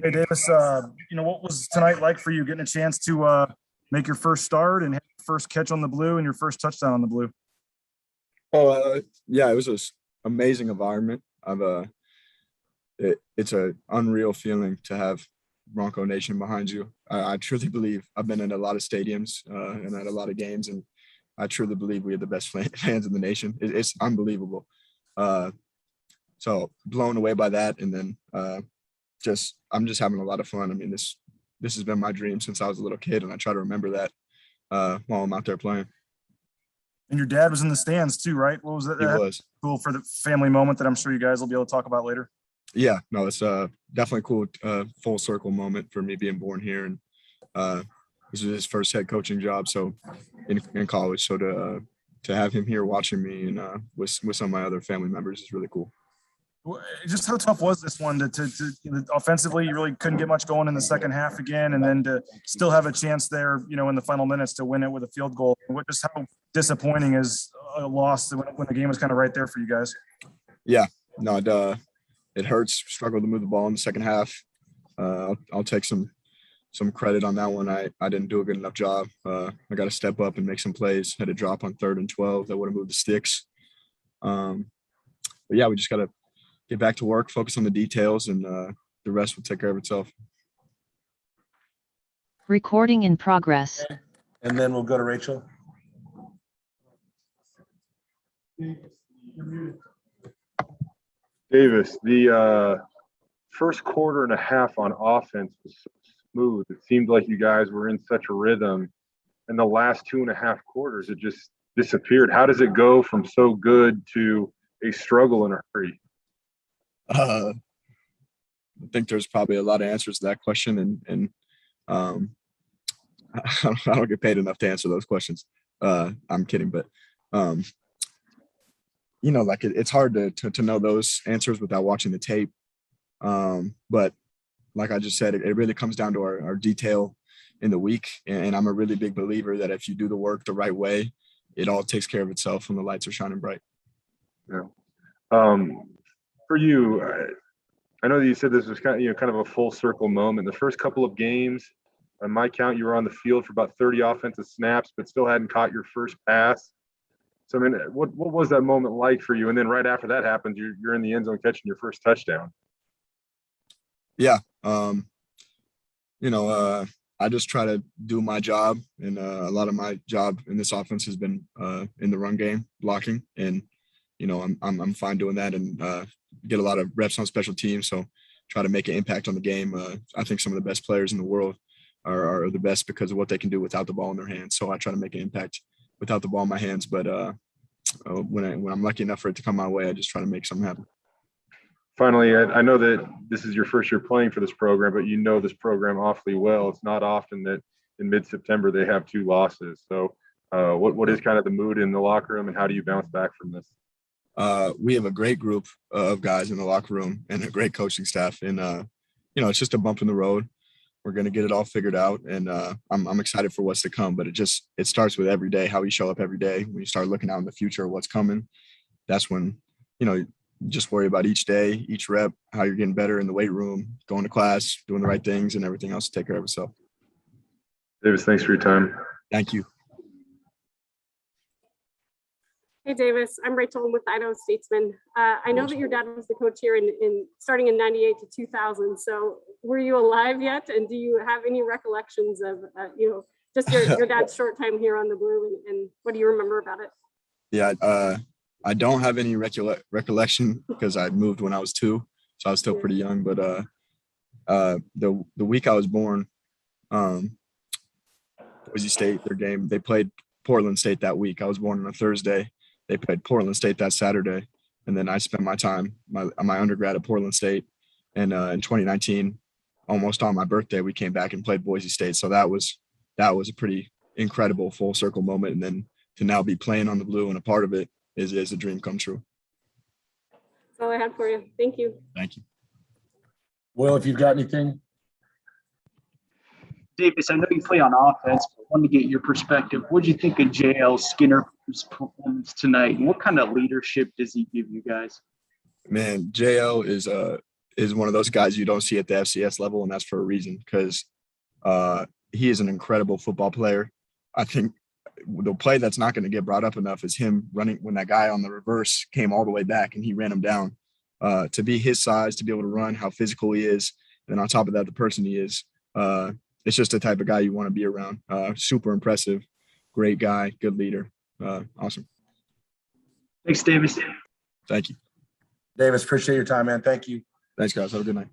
Hey, Davis, what was tonight like for you, getting a chance to make your first start and have your first catch on the blue and your first touchdown on the blue? Yeah, it was an amazing environment. It's an unreal feeling to have Bronco Nation behind you. I truly believe I've been in a lot of stadiums and at a lot of games, and I truly believe we have the best fans in the nation. It's unbelievable. So blown away by that, and then I'm just having a lot of fun. I mean, this has been my dream since I was a little kid, and I try to remember that while I'm out there playing. And your dad was in the stands too, right? What was that? He was cool for the family moment that I'm sure you guys will be able to talk about later. Yeah, no, it's definitely cool, full circle moment for me being born here, and this was his first head coaching job, so in college. So to have him here watching me and with some of my other family members is really cool. Just how tough was this one to offensively? You really couldn't get much going in the second half again, and then to still have a chance there, in the final minutes to win it with a field goal. Just how disappointing is a loss when the game was kind of right there for you guys? Yeah, no, it hurts. Struggled to move the ball in the second half. I'll take some credit on that one. I didn't do a good enough job. I got to step up and make some plays. Had a drop on 3rd and 12 that would have moved the sticks. But yeah, we just got to get back to work, focus on the details, and the rest will take care of itself. Recording in progress. And then we'll go to Rachel. Davis, the first quarter and a half on offense was so smooth. It seemed like you guys were in such a rhythm. And the last 2.5 quarters, it just disappeared. How does it go from so good to a struggle in a hurry? I think there's probably a lot of answers to that question, and I don't get paid enough to answer those questions. I'm kidding, but it's hard to know those answers without watching the tape. But like I just said, it really comes down to our detail in the week, and I'm a really big believer that if you do the work the right way, it all takes care of itself when the lights are shining bright. Yeah. For you, I know that you said this was kind of a full circle moment. The first couple of games, on my count, you were on the field for about 30 offensive snaps, but still hadn't caught your first pass. So, I mean, what was that moment like for you? And then right after that happens, you're in the end zone catching your first touchdown. Yeah. I just try to do my job, and a lot of my job in this offense has been in the run game, blocking, and I'm fine doing that, and get a lot of reps on special teams. So try to make an impact on the game. I think some of the best players in the world are the best because of what they can do without the ball in their hands. So I try to make an impact without the ball in my hands. But when I'm lucky enough for it to come my way, I just try to make something happen. Finally, I know that this is your first year playing for this program, but you know this program awfully well. It's not often that in mid-September they have 2 losses. So what is kind of the mood in the locker room, and how do you bounce back from this? We have a great group of guys in the locker room and a great coaching staff. And, it's just a bump in the road. We're going to get it all figured out. And I'm excited for what's to come. But it starts with every day, how you show up every day. When you start looking out in the future of what's coming, that's when, just worry about each day, each rep, how you're getting better in the weight room, going to class, doing the right things, and everything else to take care of itself. Davis, thanks for your time. Thank you. Hey, Davis. I'm Rachel with Idaho Statesman. I know that your dad was the coach here in starting in 98 to 2000. So were you alive yet? And do you have any recollections of, just your dad's short time here on the Blue, and what do you remember about it? Yeah, I don't have any recollection because I moved when I was 2, so I was still pretty young. But the week I was born, Boise-State, their game, they played Portland State that week. I was born on a Thursday. They played Portland State that Saturday, and then I spent my time, my undergrad at Portland State. And in 2019, almost on my birthday, we came back and played Boise State. So that was a pretty incredible full circle moment. And then to now be playing on the Blue and a part of it is a dream come true. That's all I had for you. Thank you. Thank you. Will, if you've got anything. Davis, I know you play on offense, but I wanted to get your perspective. What do you think of JL Skinner's performance tonight? And what kind of leadership does he give you guys? Man, JL is one of those guys you don't see at the FCS level, and that's for a reason, because he is an incredible football player. I think the play that's not going to get brought up enough is him running when that guy on the reverse came all the way back and he ran him down. To be his size, to be able to run, how physical he is, and on top of that, the person he is. It's just the type of guy you want to be around. Super impressive, great guy, good leader. Awesome. Thanks, Davis. Thank you. Davis, appreciate your time, man. Thank you. Thanks, guys. Have a good night.